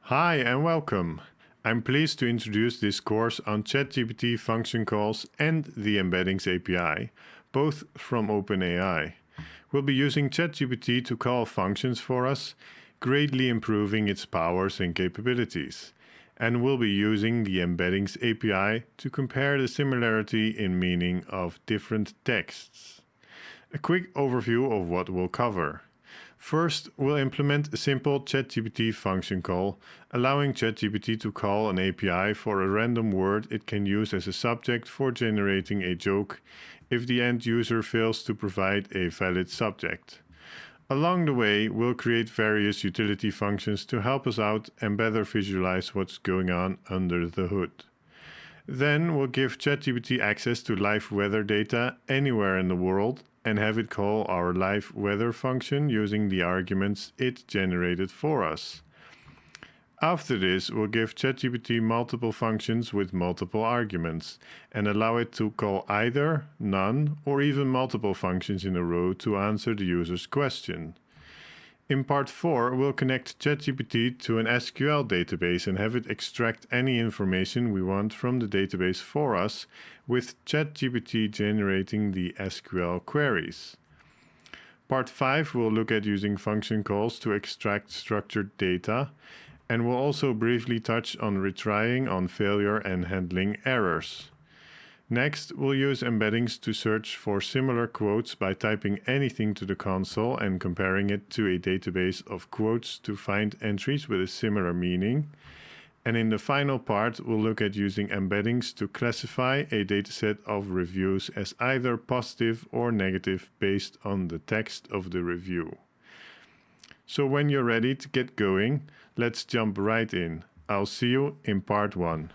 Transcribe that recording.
Hi and welcome. I'm pleased to introduce this course on ChatGPT function calls and the Embeddings API, both from OpenAI. We'll be using ChatGPT to call functions for us, greatly improving its powers and capabilities. And we'll be using the Embeddings API to compare the similarity in meaning of different texts. A quick overview of what we'll cover. First, we'll implement a simple ChatGPT function call, allowing ChatGPT to call an API for a random word it can use as a subject for generating a joke if the end user fails to provide a valid subject. Along the way, we'll create various utility functions to help us out and better visualize what's going on under the hood. Then we'll give ChatGPT access to live weather data anywhere in the world and have it call our live weather function using the arguments it generated for us. After this, we'll give ChatGPT multiple functions with multiple arguments and allow it to call either, none, or even multiple functions in a row to answer the user's question. In part 4, we'll connect ChatGPT to an SQL database and have it extract any information we want from the database for us, with ChatGPT generating the SQL queries. Part 5 will look at using function calls to extract structured data, and we'll also briefly touch on retrying on failure and handling errors. Next, we'll use embeddings to search for similar quotes by typing anything to the console and comparing it to a database of quotes to find entries with a similar meaning. And in the final part, we'll look at using embeddings to classify a dataset of reviews as either positive or negative based on the text of the review. So when you're ready to get going, let's jump right in. I'll see you in part 1.